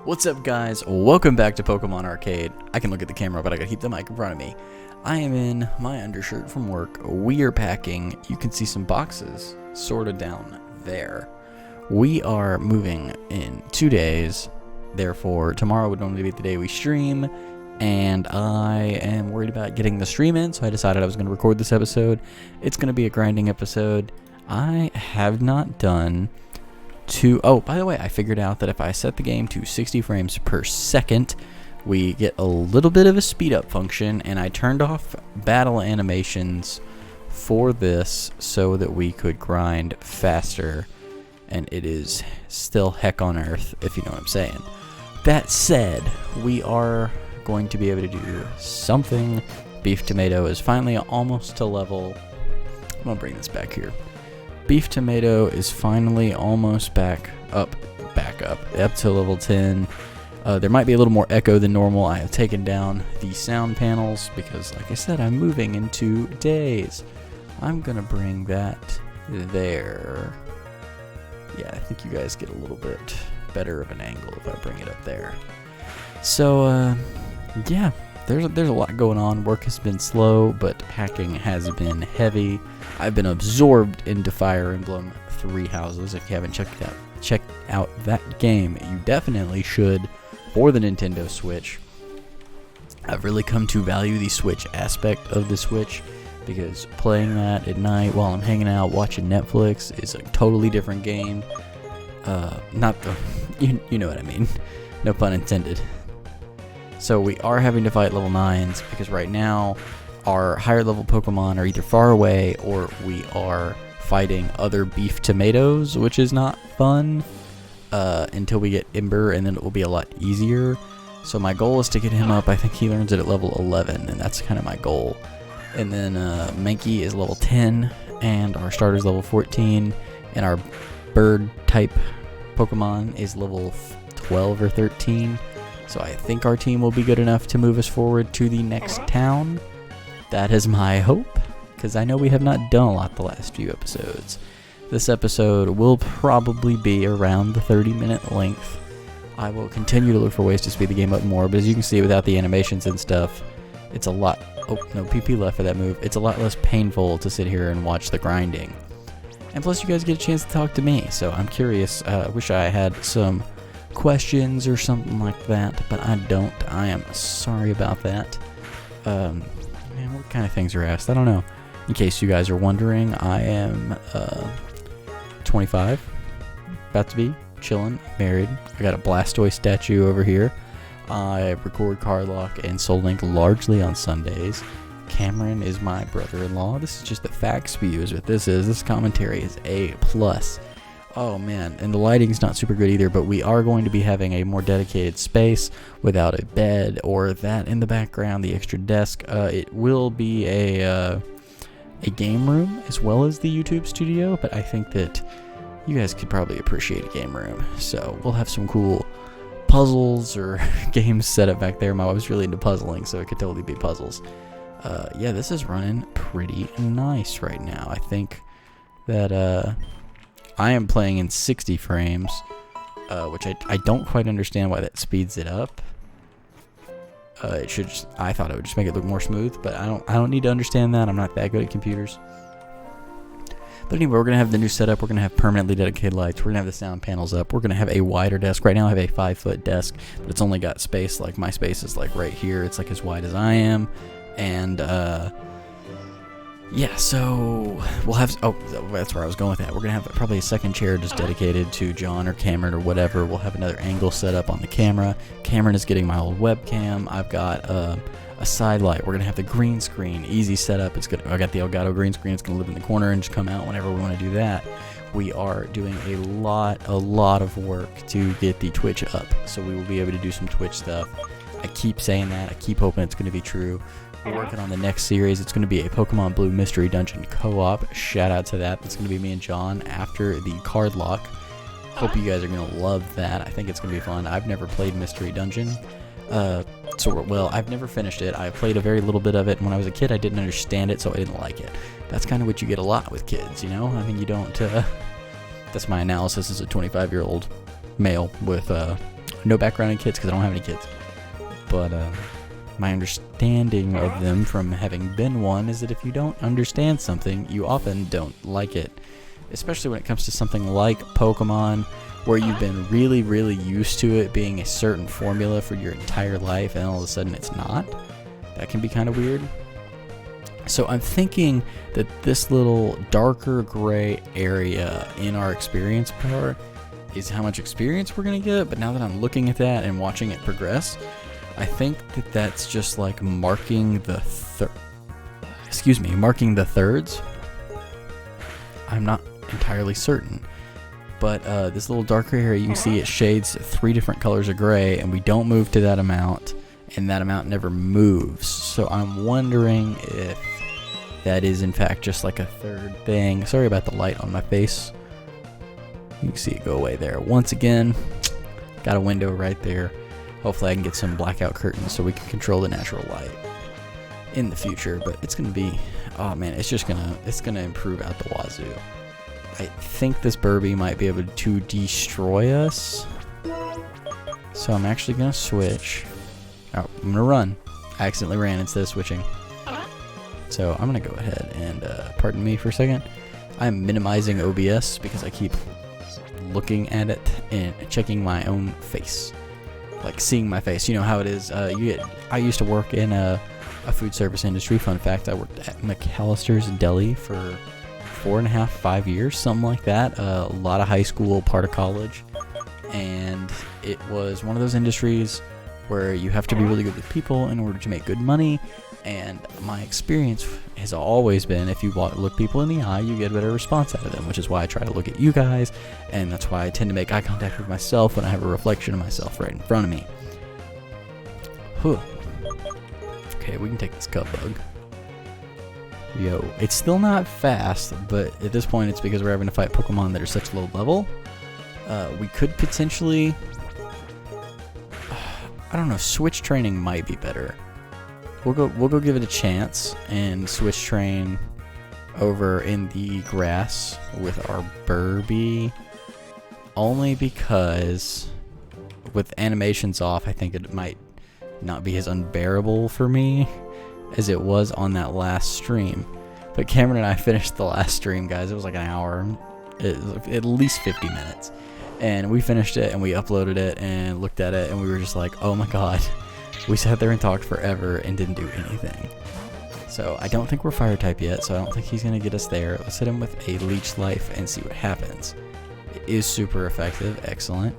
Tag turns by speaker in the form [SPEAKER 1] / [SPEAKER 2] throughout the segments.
[SPEAKER 1] What's up, guys? Welcome back to Pokemon Arcade. I can look at the camera, but I gotta keep the mic in front of me. I am in my undershirt from work. We are packing. You can see some boxes sort of down there. We are moving in 2 days. Therefore, tomorrow would normally be the day we stream. And I am worried about getting the stream in, so I decided I was going to record this episode. It's going to be a grinding episode. I have not done... Oh, by the way, I figured out that if I set the game to 60 frames per second, we get a little bit of a speed up function, and I turned off battle animations for this so that we could grind faster, and it is still heck on earth, if you know what I'm saying. That said, we are going to be able to do something. Beef Tomato is finally almost to level... I'm going to bring this back here. Beef Tomato is finally almost back up to level 10. There might be a little more echo than normal. I have taken down the sound panels because, like I said, I'm moving in 2 days. I'm going to bring that there. Yeah, I think you guys get a little bit better of an angle if I bring it up there. So, yeah, there's a lot going on. Work has been slow, but hacking has been heavy. I've been absorbed into Fire Emblem Three Houses. If you haven't checked out that game, you definitely should, for the Nintendo Switch. I've really come to value the Switch aspect of the Switch, because playing that at night while I'm hanging out watching Netflix is a totally different game. You know what I mean. No pun intended. So we are having to fight level 9s because right now our higher level Pokemon are either far away or we are fighting other Beef Tomatoes, which is not fun until we get Ember, and then it will be a lot easier. So my goal is to get him up. I think he learns it at level 11, and that's kind of my goal. And then Mankey is level 10, and our starter is level 14, and our bird type Pokemon is level 12 or 13. So I think our team will be good enough to move us forward to the next town. That is my hope, because I know we have not done a lot the last few episodes. This episode will probably be around the 30-minute length. I will continue to look for ways to speed the game up more, but as you can see, without the animations and stuff, it's a lot... Oh, no, PP left for that move. It's a lot less painful to sit here and watch the grinding. And plus, you guys get a chance to talk to me, so I'm curious. I wish I had some questions or something like that, but I don't. I am sorry about that. Man, what kind of things are asked? I don't know. In case you guys are wondering, I am 25, about to be, chilling, married. I got a Blastoise statue over here. I record Cardlock and Soul Link largely on Sundays. Cameron is my brother-in-law. This is just the facts view is what this is. This commentary is A+. Oh man, and the lighting's not super good either, but we are going to be having a more dedicated space without a bed or that in the background, the extra desk. It will be a game room as well as the YouTube studio, but I think that you guys could probably appreciate a game room. So we'll have some cool puzzles or games set up back there. My wife's really into puzzling, so it could totally be puzzles. Yeah, this is running pretty nice right now. I think that... I am playing in 60 frames, which I don't quite understand why that speeds it up. It should just, I thought it would just make it look more smooth, but I don't need to understand that. I'm not that good at computers. But anyway, we're gonna have the new setup. We're gonna have permanently dedicated lights. We're gonna have the sound panels up. We're gonna have a wider desk. Right now I have a 5-foot desk, but it's only got space. Like my space is like right here. It's like as wide as I am, and yeah, so we'll have... Oh, that's where I was going with that. We're going to have probably a second chair just dedicated to John or Cameron or whatever. We'll have another angle set up on the camera. Cameron is getting my old webcam. I've got a side light. We're going to have the green screen. Easy setup. I got the Elgato green screen. It's going to live in the corner and just come out whenever we want to do that. We are doing a lot of work to get the Twitch up. So we will be able to do some Twitch stuff. I keep saying that. I keep hoping it's going to be true. We're working on the next series. It's going to be a Pokemon Blue Mystery Dungeon co-op. Shout out to that. That's going to be me and John after the Cardlock. Hope you guys are going to love that. I think it's going to be fun. I've never played Mystery Dungeon. I've never finished it. I played a very little bit of it. When I was a kid, I didn't understand it, so I didn't like it. That's kind of what you get a lot with kids, you know? I mean, you don't... That's my analysis as a 25-year-old male with no background in kids because I don't have any kids. But my understanding of them from having been one is that if you don't understand something, you often don't like it. Especially when it comes to something like Pokemon, where you've been really, really used to it being a certain formula for your entire life, and all of a sudden it's not. That can be kind of weird. So I'm thinking that this little darker gray area in our experience bar is how much experience we're going to get, but now that I'm looking at that and watching it progress, I think that that's just like marking the thirds. I'm not entirely certain, but this little darker area, you can see it shades 3 different colors of gray, and we don't move to that amount, and that amount never moves. So I'm wondering if that is in fact just like a third thing. Sorry about the light on my face. You can see it go away there. Once again, got a window right there. Hopefully I can get some blackout curtains so we can control the natural light in the future, but it's gonna be, oh man, it's gonna improve out the wazoo. I think this Burby might be able to destroy us, so I'm actually gonna switch. Oh, I'm gonna run. I accidentally ran instead of switching, so I'm gonna go ahead and pardon me for a second. I'm minimizing OBS because I keep looking at it and checking my own face, like seeing my face. You know how it is. I used to work in a food service industry. Fun fact, I worked at McAllister's Deli for 4.5, 5 years, something like that. A lot of high school, part of college, and it was one of those industries where you have to be really good with people in order to make good money. And my experience has always been, if you look people in the eye, you get a better response out of them, which is why I try to look at you guys, and that's why I tend to make eye contact with myself when I have a reflection of myself right in front of me. Whew. Okay, we can take this cup bug. Yo, it's still not fast, but at this point it's because we're having to fight Pokemon that are such low level. We could potentially, I don't know, switch training might be better. We'll go give it a chance and switch train over in the grass with our Burby, only because with animations off, I think it might not be as unbearable for me as it was on that last stream. But Cameron and I finished the last stream, guys. It was like an hour, at least 50 minutes, and we finished it and we uploaded it and looked at it and we were just like, oh my god. We sat there and talked forever and didn't do anything. So I don't think we're fire type yet, so I don't think he's going to get us there. Let's hit him with a leech life and see what happens. It is super effective. Excellent.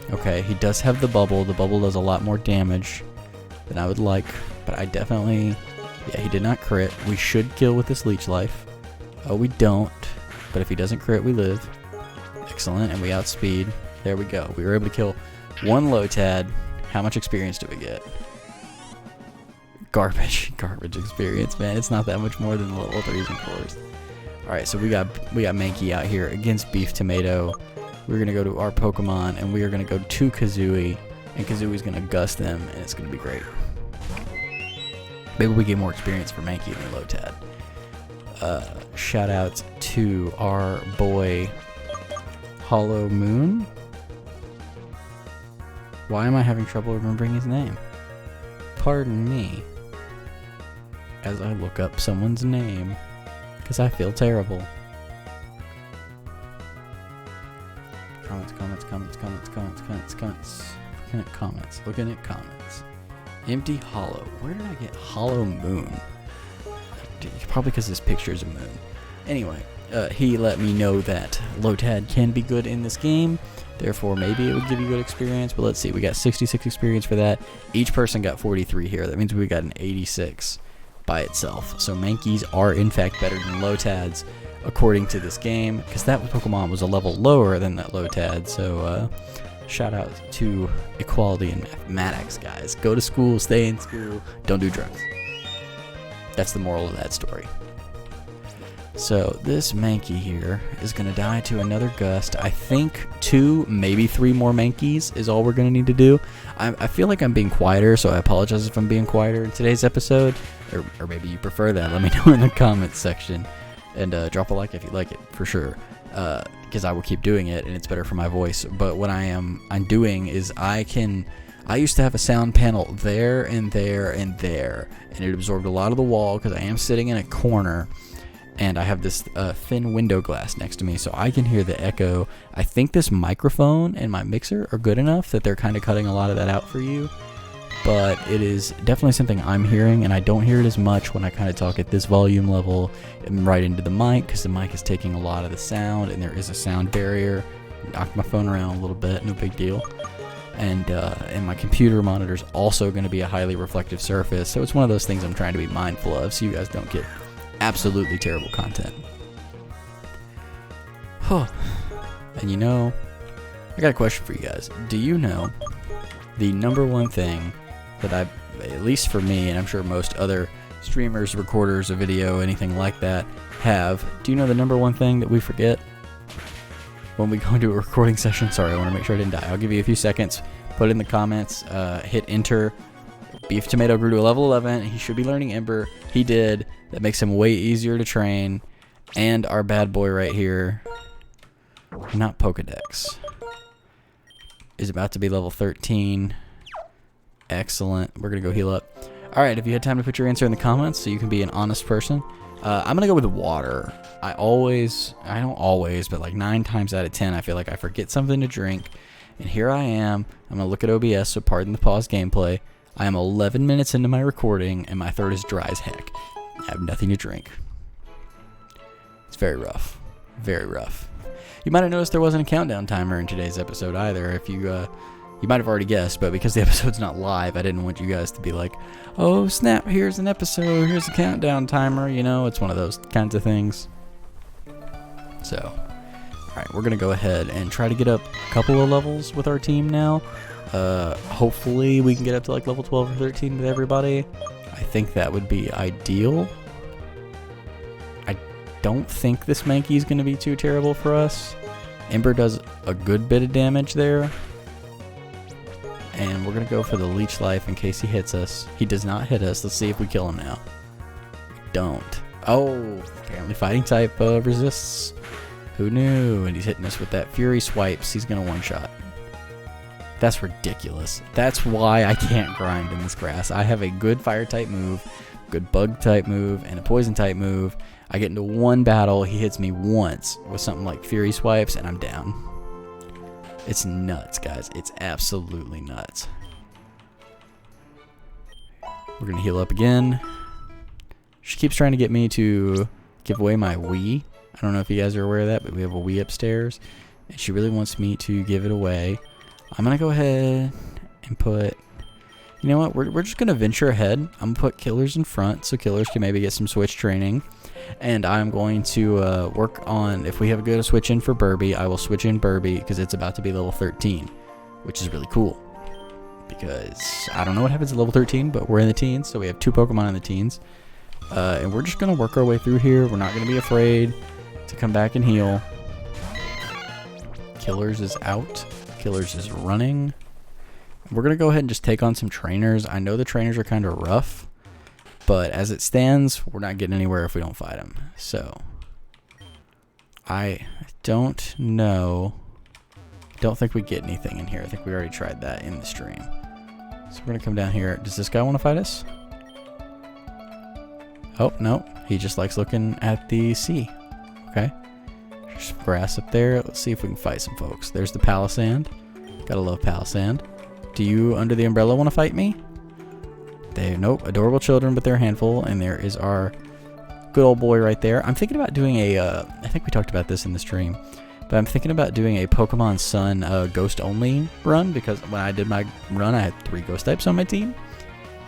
[SPEAKER 1] Okay, he does have the bubble. The bubble does a lot more damage than I would like, but I definitely, yeah, he did not crit. We should kill with this leech life. Oh, we don't, but if he doesn't crit, we live. Excellent, and we outspeed. There we go. We were able to kill one Lotad. How much experience do we get? Garbage experience, man. It's not that much more than the level 3s and 4s. Alright, so we got Mankey out here against Beef Tomato. We're gonna go to our Pokemon and we are gonna go to Kazooie, and Kazooie's gonna gust them, and it's gonna be great. Maybe we get more experience for Mankey than Lotad. Shout out to our boy Hollow Moon. Why am I having trouble remembering his name? Pardon me as I look up someone's name, because I feel terrible. Comments. Looking at comments. Empty Hollow. Where did I get Hollow Moon? Probably because this picture is a moon. Anyway, he let me know that Lotad can be good in this game. Therefore, maybe it would give you good experience, but let's see. We got 66 experience for that. Each person got 43 here. That means we got an 86 by itself. So Mankeys are, in fact, better than Lotads, according to this game, because that Pokemon was a level lower than that Lotad. So, shout out to equality in mathematics, guys. Go to school, stay in school, don't do drugs. That's the moral of that story. So this Mankey here is going to die to another Gust. I think 2, maybe 3 more Mankeys is all we're going to need to do. I feel like I'm being quieter, so I apologize if I'm being quieter in today's episode. Or maybe you prefer that. Let me know in the comments section. And drop a like if you like it, for sure. because I will keep doing it and it's better for my voice. But what I'm doing is I used to have a sound panel there and there and there, and it absorbed a lot of the wall because I am sitting in a corner, and I have this thin window glass next to me, so I can hear the echo. I think this microphone and my mixer are good enough that they're kind of cutting a lot of that out for you, but it is definitely something I'm hearing, and I don't hear it as much when I kind of talk at this volume level and right into the mic, because the mic is taking a lot of the sound, and there is a sound barrier. Knocked my phone around a little bit, no big deal. And my computer monitor is also going to be a highly reflective surface, so it's one of those things I'm trying to be mindful of so you guys don't get absolutely terrible content. And you know, I got a question for you guys. Do you know the number one thing that at least for me, and I'm sure most other streamers, recorders of video, anything like that, have, do you know the number one thing that we forget when we go into a recording session? Sorry, I want to make sure I didn't die. I'll give you a few seconds. Put it in the comments. Hit enter. Beef Tomato grew to a level 11. He should be learning Ember. He did. That makes him way easier to train. And our bad boy right here, not Pokedex, is about to be level 13. Excellent. We're going to go heal up. Alright, if you had time to put your answer in the comments so you can be an honest person. I'm going to go with water. I don't always, but like 9 times out of 10, I feel like I forget something to drink. And here I am. I'm going to look at OBS, so pardon the pause gameplay. I am 11 minutes into my recording, and my throat is dry as heck. I have nothing to drink. It's very rough. Very rough. You might have noticed there wasn't a countdown timer in today's episode either. If you might have already guessed, but because the episode's not live, I didn't want you guys to be like, oh snap, here's an episode, here's a countdown timer. You know, it's one of those kinds of things. So, alright, we're going to go ahead and try to get up a couple of levels with our team now. Hopefully we can get up to like level 12 or 13 with everybody. I think that would be ideal. I don't think this Mankey is going to be too terrible for us. Ember does a good bit of damage there. And we're going to go for the leech life in case he hits us. He does not hit us. Let's see if we kill him now. Don't. Oh, apparently fighting type resists. Who knew? And he's hitting us with that fury swipes. He's going to one-shot. That's ridiculous. That's why I can't grind in this grass. I have a good fire type move, good bug type move, and a poison type move. I get into one battle, he hits me once with something like fury swipes, and I'm down. It's nuts, guys. It's absolutely nuts. We're going to heal up again. She keeps trying to get me to give away my Wii. I don't know if you guys are aware of that, but we have a Wii upstairs, and she really wants me to give it away. I'm going to go ahead and put, you know what, we're just going to venture ahead. I'm going to put Killers in front so Killers can maybe get some switch training. And I'm going to work on, if we have a good switch in for Burby, I will switch in Burby because it's about to be level 13, which is really cool. Because I don't know what happens at level 13, but we're in the teens, so we have 2 Pokemon in the teens. And we're just going to work our way through here. We're not going to be afraid to come back and heal. Killers is out. Killers is running. We're going to go ahead and just take on some trainers. I know the trainers are kind of rough, but as it stands, we're not getting anywhere if we don't fight them. So, I don't know. Don't think we get anything in here. I think we already tried that in the stream. So we're going to come down here. Does this guy want to fight us? Oh, no. He just likes looking at the sea. Okay. There's some grass up there. Let's see if we can fight some folks. There's the Palisand. Gotta love Palisand. Do you, under the umbrella, want to fight me? Nope. Adorable children, but they're a handful. And there is our good old boy right there. I'm thinking about doing a, I think we talked about this in the stream, but I'm thinking about doing a Pokemon Sun ghost-only run, because when I did my run, I had 3 ghost types on my team.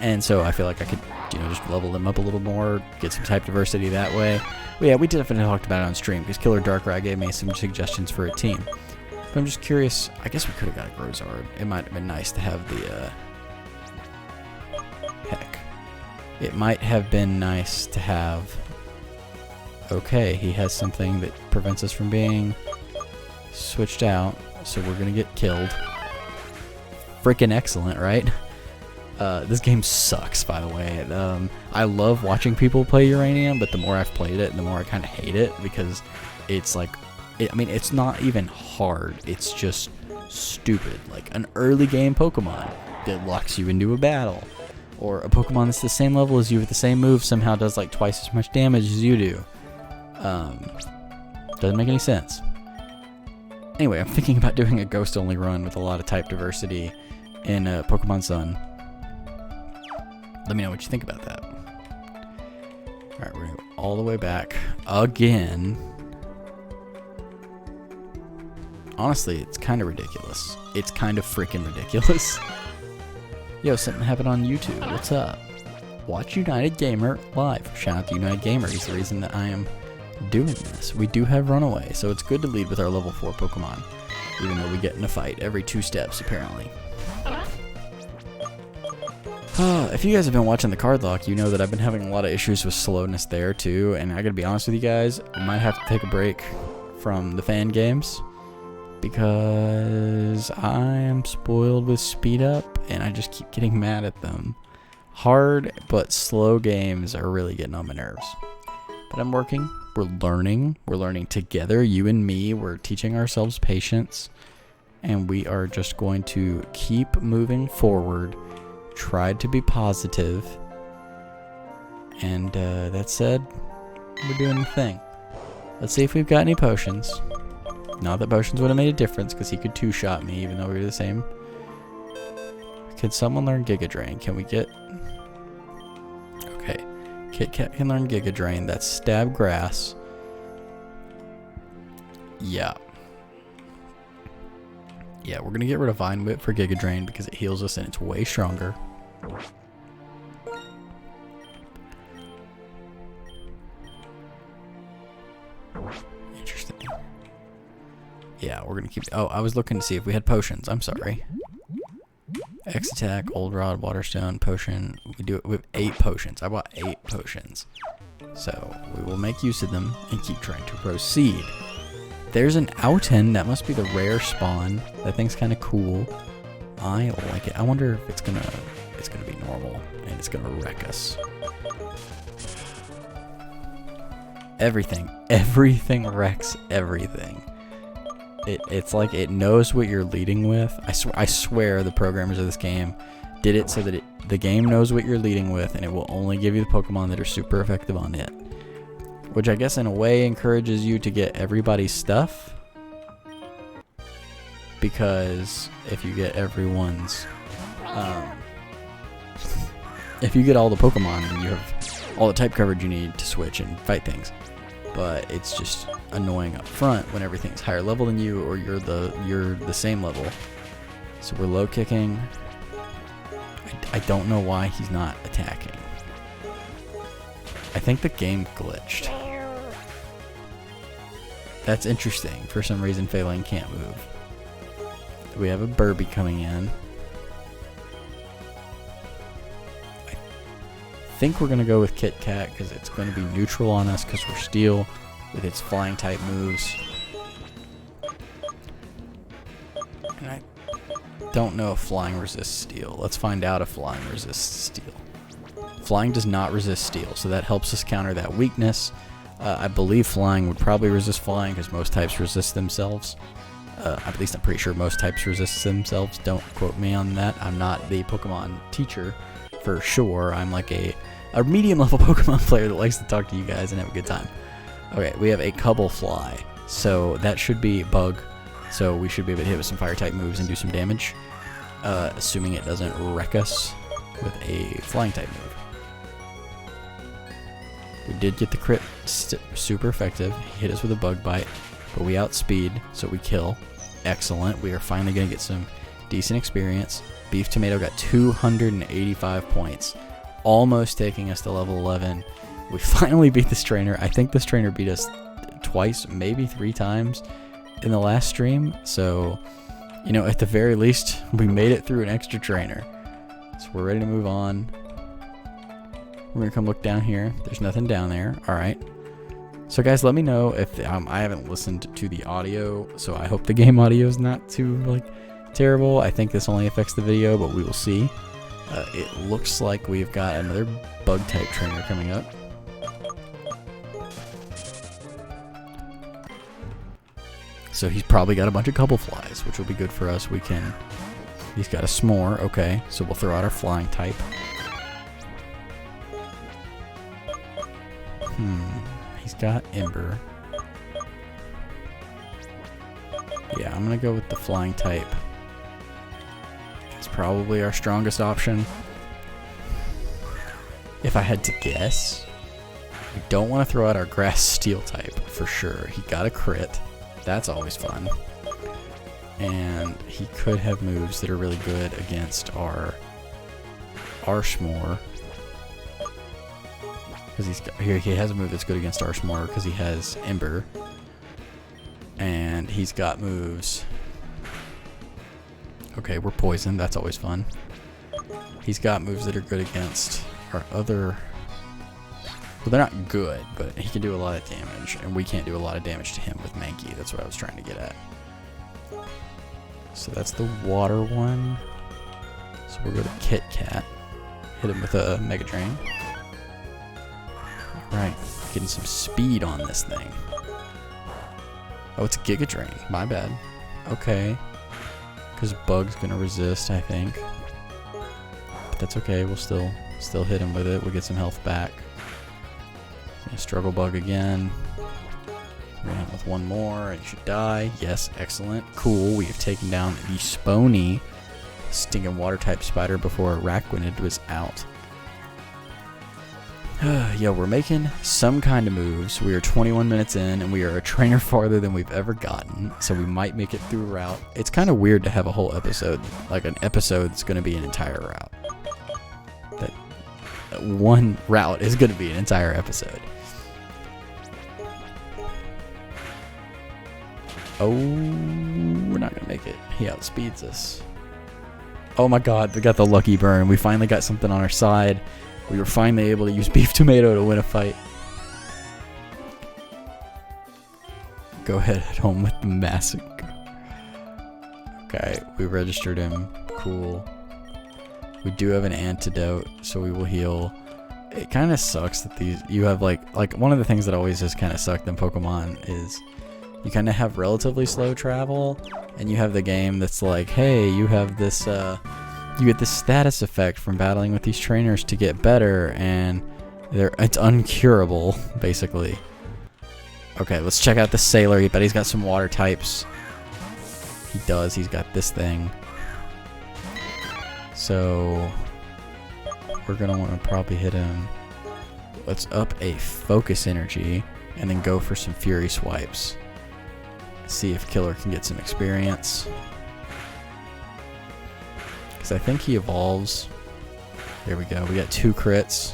[SPEAKER 1] And so I feel like I could, you know, just level them up a little more, get some type diversity that way. But yeah, we definitely talked about it on stream, because Killer Darkrai gave me some suggestions for a team. But I'm just curious, I guess we could have got a Grozard. It might have been nice to have the, heck. It might have been nice to have, okay, he has something that prevents us from being switched out, so we're gonna get killed. Freaking excellent, right? This game sucks, by the way. I love watching people play Uranium, but the more I've played it, the more I kind of hate it, because it's like I mean, it's not even hard. It's just stupid. Like an early game Pokemon that locks you into a battle. Or a Pokemon that's the same level as you with the same move somehow does like twice as much damage as you do. Doesn't make any sense. Anyway, I'm thinking about doing a ghost-only run with a lot of type diversity in Pokemon Sun. Let me know what you think about that. Alright, we're going to go all the way back again. Honestly, it's kind of ridiculous. It's kind of freaking ridiculous. Yo, something happened on YouTube. What's up? Watch United Gamer live. Shout out to United Gamer. He's the reason that I am doing this. We do have Runaway, so it's good to lead with our level 4 Pokemon. Even though we get in a fight every 2 steps, apparently. If you guys have been watching the card lock, you know that I've been having a lot of issues with slowness there too, and I gotta be honest with you guys, I might have to take a break from the fan games because I am spoiled with speed up and I just keep getting mad at them. Hard but slow games are really getting on my nerves. But I'm working, we're learning together, you and me, we're teaching ourselves patience, and we are just going to keep moving forward. Tried to be positive, and that said, we're doing the thing. Let's see if we've got any potions. Not that potions would have made a difference because he could 2-shot me even though we were the same. Could someone learn Giga Drain? Can we get... Okay, Kit Kat can learn Giga Drain. That's Stab Grass. Yeah, we're going to get rid of Vine Whip for Giga Drain because it heals us and it's way stronger. Interesting. Yeah, we're going to keep... Oh, I was looking to see if we had potions. I'm sorry. X Attack, Old Rod, Waterstone, Potion. We have 8 potions. I bought 8 potions. So, we will make use of them and keep trying to proceed. There's an Outen. That must be the rare spawn. That thing's kind of cool. I like it. I wonder if it's gonna be normal and it's gonna wreck us. Everything wrecks everything. It's like it knows what you're leading with. I swear the programmers of this game did it so that the game knows what you're leading with and it will only give you the Pokemon that are super effective on it. Which I guess in a way encourages you to get everybody's stuff. Because if you get everyone's... if you get all the Pokemon, then you have all the type coverage you need to switch and fight things. But it's just annoying up front when everything's higher level than you or you're the same level. So we're low kicking. I don't know why he's not attacking. I think the game glitched. That's interesting. For some reason, Phalanx can't move. We have a Burby coming in. I think we're going to go with Kit Kat because it's going to be neutral on us because we're Steel with its flying type moves. And I don't know if Flying resists Steel. Let's find out if Flying resists Steel. Flying does not resist Steel, so that helps us counter that weakness. I believe Flying would probably resist Flying because most types resist themselves. At least I'm pretty sure most types resist themselves. Don't quote me on that. I'm not the Pokemon teacher for sure. I'm like a medium level Pokemon player that likes to talk to you guys and have a good time. Okay, we have a Cubble Fly, so that should be Bug. So we should be able to hit with some fire type moves and do some damage, assuming it doesn't wreck us with a flying type move. We did get the crit, super effective. He hit us with a Bug Bite, but we outspeed, so we kill. Excellent. We are finally going to get some decent experience. Beef Tomato got 285 points, almost taking us to level 11. We finally beat this trainer. I think this trainer beat us twice, maybe 3 times in the last stream. So, you know, at the very least, we made it through an extra trainer. So we're ready to move on. We're going to come look down here. There's nothing down there. All right. So guys, let me know if I haven't listened to the audio, so I hope the game audio is not too terrible. I think this only affects the video, but we will see. It looks like we've got another bug type trainer coming up. So he's probably got a bunch of couple flies, which will be good for us. He's got a s'more. Okay, so we'll throw out our flying type. He's got Ember. Yeah, I'm gonna go with the flying type. It's probably our strongest option. If I had to guess, we don't want to throw out our grass steel type for sure. He got a crit. That's always fun. And he could have moves that are really good against our Arshmore. Because he has a move that's good against Arshmore because he has Ember. And he's got moves. Okay, we're poisoned. That's always fun. He's got moves that are good against our other... Well, they're not good, but he can do a lot of damage. And we can't do a lot of damage to him with Mankey. That's what I was trying to get at. So that's the water one. So we'll go to Kit Kat. Hit him with a Mega Drain. Alright, getting some speed on this thing. Oh, it's a Giga Drain. My bad. Okay. Because Bug's gonna resist, I think. But that's okay. We'll still hit him with it. We'll get some health back. Struggle Bug again. We're gonna hit him with one more, and he should die. Yes, excellent. Cool. We have taken down the Spony stinking water type spider before Araquanid was out. Yeah, we're making some kind of moves. We are 21 minutes in, and we are a trainer farther than we've ever gotten, so we might make it through a route. It's kind of weird to have a whole episode, like an episode that's going to be an entire route. That one route is going to be an entire episode. Oh, we're not going to make it. He outspeeds us. Oh my god, we got the lucky burn. We finally got something on our side. We were finally able to use Beef Tomato to win a fight. Go ahead, head home with the massacre. Okay, we registered him. Cool. We do have an antidote, so we will heal. It kind of sucks that you have like one of the things that always just kind of sucked in Pokemon is you kind of have relatively slow travel, and you have the game that's like, hey, you have this you get this status effect from battling with these trainers to get better, and it's uncurable, basically. Okay, let's check out the Sailor. I bet he's got some water types. He does. He's got this thing. So we're going to want to probably hit him. Let's up a Focus Energy and then go for some Fury Swipes. See if Killer can get some experience. Because I think he evolves. There we go. We got 2 crits.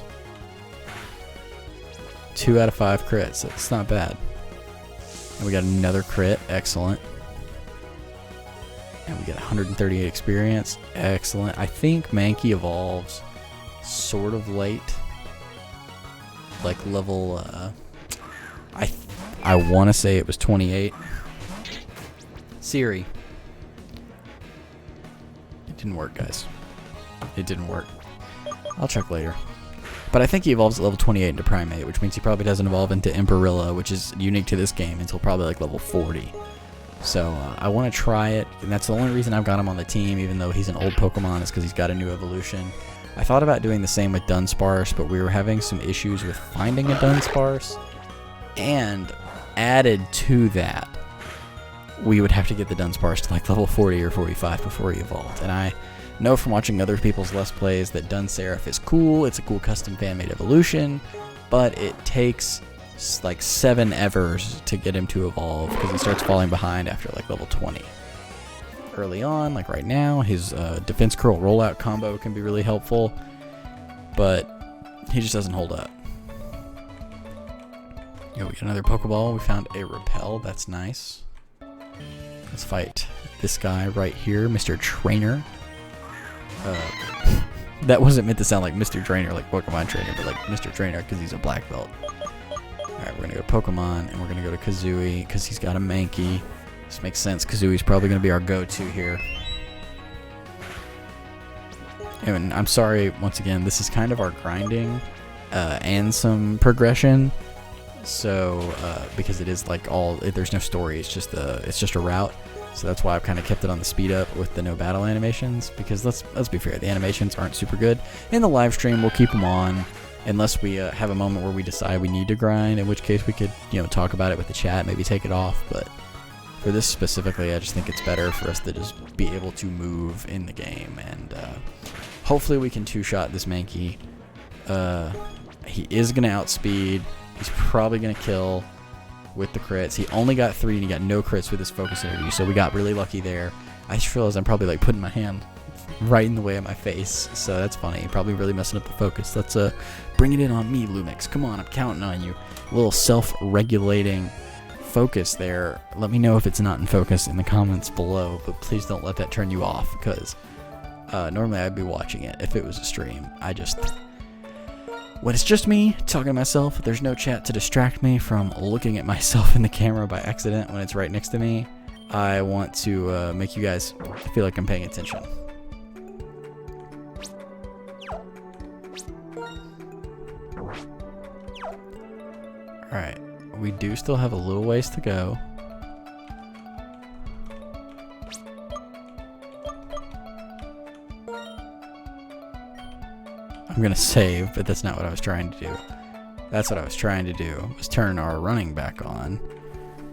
[SPEAKER 1] 2 out of 5 crits. That's not bad. And we got another crit. Excellent. And we get 138 experience. Excellent. I think Mankey evolves sort of late. Like level... I want to say it was 28. Siri. It didn't work, guys. It didn't work. I'll check later. But I think he evolves at level 28 into Primate, which means he probably doesn't evolve into Emperilla, which is unique to this game, until probably like level 40. So I want to try it, and that's the only reason I've got him on the team, even though he's an old Pokemon, is because he's got a new evolution. I thought about doing the same with Dunsparce, but we were having some issues with finding a Dunsparce, and added to that, we would have to get the Dunsparce to like level 40 or 45 before he evolved. And I know from watching other people's Let's Plays that Dunsparce is cool. It's a cool custom fan-made evolution, but it takes like 7 evers to get him to evolve because he starts falling behind after like level 20. Early on, like right now, his Defense Curl rollout combo can be really helpful, but he just doesn't hold up. Yo, we got another Pokeball. We found a Repel. That's nice. Let's fight this guy right here, Mr. Trainer. That wasn't meant to sound like Mr. Trainer, like Pokemon Trainer, but like Mr. Trainer because he's a black belt. Alright, we're going to go to Pokemon, and we're going to go to Kazooie because he's got a Mankey. This makes sense. Kazooie's probably going to be our go-to here. And I'm sorry, once again, this is kind of our grinding and some progression. So because it is like there's no story, it's just a route. So that's why I've kind of kept it on the speed up with the no battle animations, because let's be fair, the animations aren't super good. In the live stream, we'll keep them on unless we have a moment where we decide we need to grind, in which case we could, talk about it with the chat, maybe take it off. But for this specifically, I just think it's better for us to just be able to move in the game, and hopefully we can two-shot this Mankey. He is going to outspeed. He's probably going to kill with the crits. He only got 3 and he got no crits with his focus energy, so we got really lucky there. I just realized I'm probably like putting my hand right in the way of my face, so that's funny. Probably really messing up the focus. Let's bring it in on me, Lumix. Come on, I'm counting on you. A little self-regulating focus there. Let me know if it's not in focus in the comments below, but please don't let that turn you off, because normally I'd be watching it if it was a stream. When it's just me talking to myself, there's no chat to distract me from looking at myself in the camera by accident when it's right next to me. I want to make you guys feel like I'm paying attention. Alright, we do still have a little ways to go. I'm gonna save, but that's not what I was trying to do. That's what I was trying to do, was turn our running back on.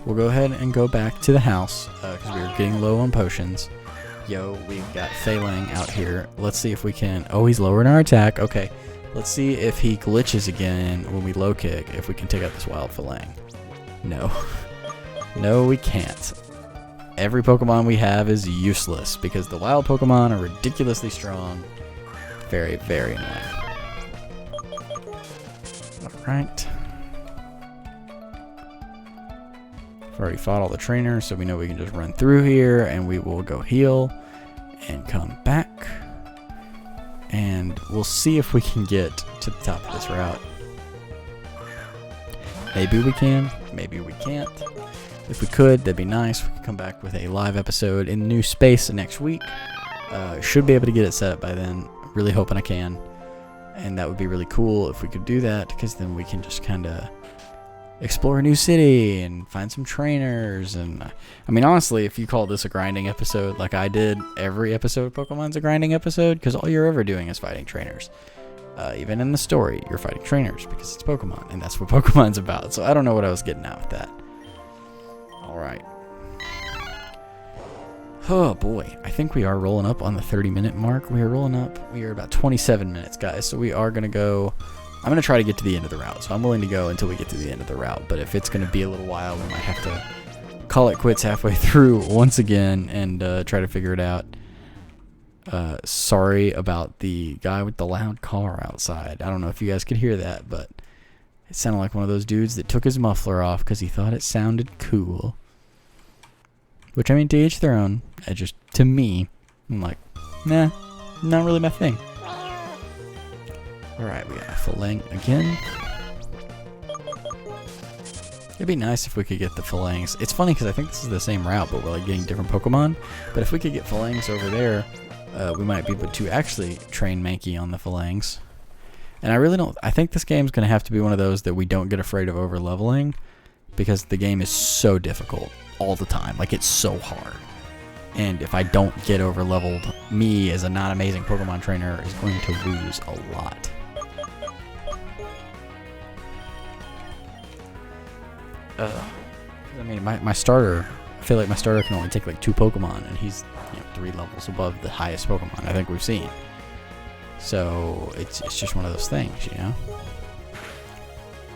[SPEAKER 1] We'll go ahead and go back to the house, because we were getting low on potions. Yo, we've got Failing out here. Let's see if we can... Oh, he's lowering our attack. Okay, let's see if he glitches again when we low kick, if we can take out this wild Falang. No. No, we can't. Every Pokemon we have is useless, because the wild Pokemon are ridiculously strong. Very, very annoying. Alright. I've already fought all the trainers, so we know we can just run through here, and we will go heal and come back. And we'll see if we can get to the top of this route. Maybe we can, maybe we can't. If we could, that'd be nice. We could come back with a live episode in the new space next week. Should be able to get it set up by then. Really hoping I can, and that would be really cool if we could do that, because then we can just kind of explore a new city and find some trainers. And I mean, honestly, if you call this a grinding episode like I did, every episode of Pokemon's a grinding episode, because all you're ever doing is fighting trainers. Even in the story, you're fighting trainers because it's Pokemon, and that's what Pokemon's about. So I don't know what I was getting at with that. Alright. Oh boy, I think we are rolling up on the 30-minute mark. We are rolling up. We are about 27 minutes, guys. So we are going to go... I'm going to try to get to the end of the route. So I'm willing to go until we get to the end of the route. But if it's going to be a little while, we might have to call it quits halfway through once again and try to figure it out. Sorry about the guy with the loud car outside. I don't know if you guys could hear that, but it sounded like one of those dudes that took his muffler off because he thought it sounded cool. Which, I mean, to each their own. Just, to me, I'm like, nah, not really my thing. Alright, we got a Falang again. It'd be nice if we could get the Falangs. It's funny because I think this is the same route, but we're like getting different Pokemon. But if we could get Falangs over there, we might be able to actually train Mankey on the Falangs. And I really don't... I think this game's going to have to be one of those that we don't get afraid of over-leveling, because the game is so difficult all the time. Like, it's so hard. And if I don't get over-leveled, me as a not-amazing Pokemon trainer is going to lose a lot. I mean, my starter... I feel like my starter can only take like 2 Pokemon, and he's 3 levels above the highest Pokemon I think we've seen. So it's just one of those things, you know?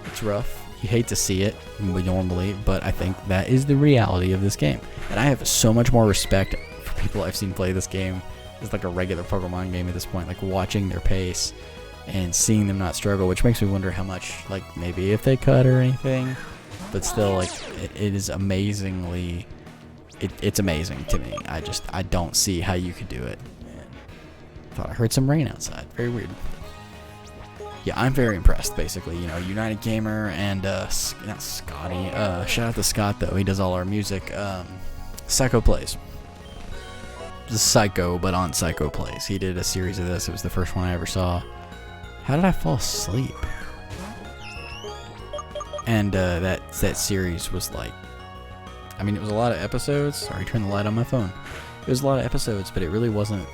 [SPEAKER 1] It's rough. You hate to see it normally, but I think that is the reality of this game. And I have so much more respect for people I've seen play this game. It's like a regular Pokemon game at this point, like watching their pace and seeing them not struggle, which makes me wonder how much, like, maybe if they cut or anything. But still, like, it is amazingly... It's amazing to me. I don't see how you could do it. Thought I heard some rain outside. Very weird. Yeah, I'm very impressed, basically. You know, United Gamer and, not Scotty. Shout out to Scott, though. He does all our music. Psycho Plays. This is Psycho, but on Psycho Plays. He did a series of this. It was the first one I ever saw. How did I fall asleep? And that series was like, I mean, it was a lot of episodes. Sorry, turn the light on my phone. It was a lot of episodes, but it really wasn't,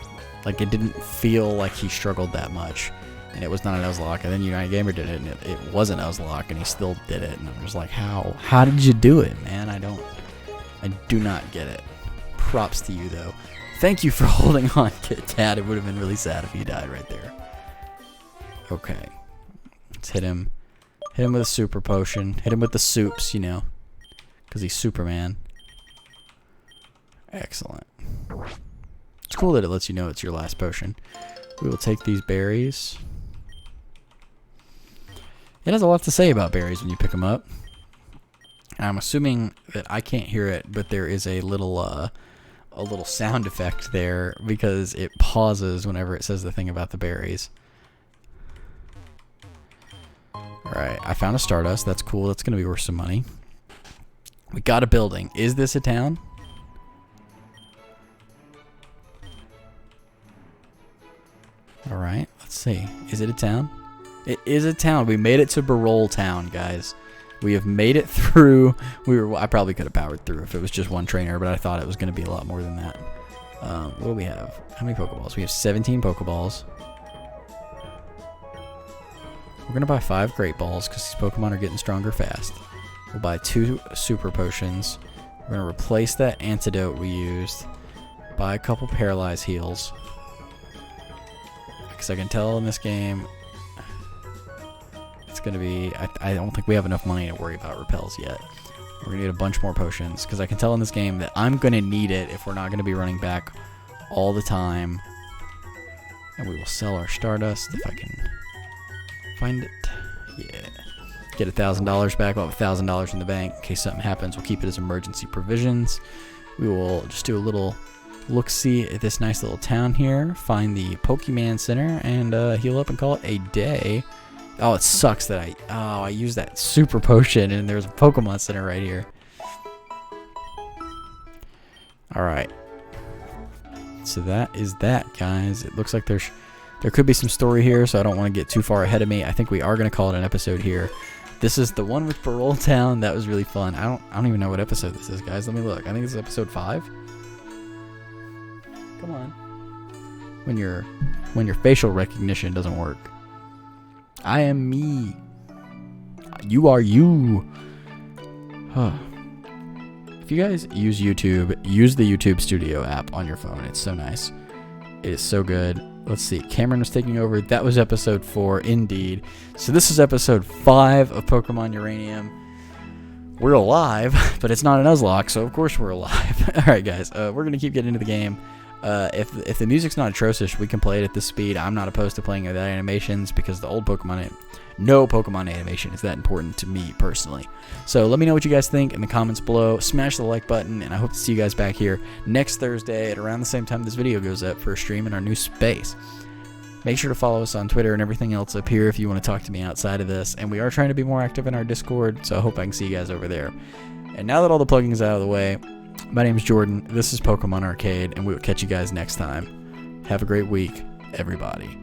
[SPEAKER 1] like, it didn't feel like he struggled that much. And it was not a nuzlocke. And then United Gamer did it, and it was a nuzlocke, and he still did it. And I'm just like, how did you do it, man? I do not get it. Props to you, though. Thank you for holding on, Kit Tat. It would have been really sad if you died right there. Okay. Let's hit him. Hit him with a super potion. Hit him with the soups, you know. Because he's Superman. Excellent. It's cool that it lets you know it's your last potion. We will take these berries. It has a lot to say about berries when you pick them up. I'm assuming that I can't hear it, but there is a little sound effect there because it pauses whenever it says the thing about the berries. Alright, I found a Stardust. That's cool. That's going to be worth some money. We got a building. Is this a town? Alright, let's see. Is it a town? It is a town. We made it to Bur-role town, guys. We have made it through. I probably could have powered through if it was just one trainer, but I thought it was going to be a lot more than that. What do we have? How many Pokeballs? We have 17 Pokeballs. We're going to buy 5 Great Balls because these Pokemon are getting stronger fast. We'll buy 2 Super Potions. We're going to replace that antidote we used. Buy a couple Paralyze Heals. Because I can tell in this game, it's going to be... I don't think we have enough money to worry about repels yet. We're going to need a bunch more potions. Because I can tell in this game that I'm going to need it if we're not going to be running back all the time. And we will sell our Stardust if I can find it. Yeah. Get $1,000 back. We'll have $1,000 in the bank. In case something happens, we'll keep it as emergency provisions. We will just do a little look-see at this nice little town here. Find the Pokemon Center and heal up and call it a day. Oh, it sucks that I used that super potion and there's a Pokemon Center right here. Alright. So that is that, guys. It looks like there could be some story here, so I don't want to get too far ahead of me. I think we are going to call it an episode here. This is the one with Bur-role Town. That was really fun. I don't even know what episode this is, guys. Let me look. I think this is episode 5. Come on. When your facial recognition doesn't work. I am me. You are you. Huh. If you guys use YouTube, use the YouTube Studio app on your phone. It's so nice. It is so good. Let's see. Cameron was taking over. That was episode 4, indeed. So this is episode 5 of Pokemon Uranium. We're alive, but it's not a nuzlocke, so of course we're alive. All right, guys. We're going to keep getting into the game. If the music's not atrocious, we can play it at this speed. I'm not opposed to playing without animations because the old Pokemon, no Pokemon animation is that important to me personally. So let me know what you guys think in the comments below. Smash the like button, and I hope to see you guys back here next Thursday at around the same time this video goes up for a stream in our new space. Make sure to follow us on Twitter and everything else up here if you want to talk to me outside of this. And we are trying to be more active in our Discord, so I hope I can see you guys over there. And now that all the plugging is out of the way, my name is Jordan, this is Pokemon Arcade, and we will catch you guys next time. Have a great week, everybody.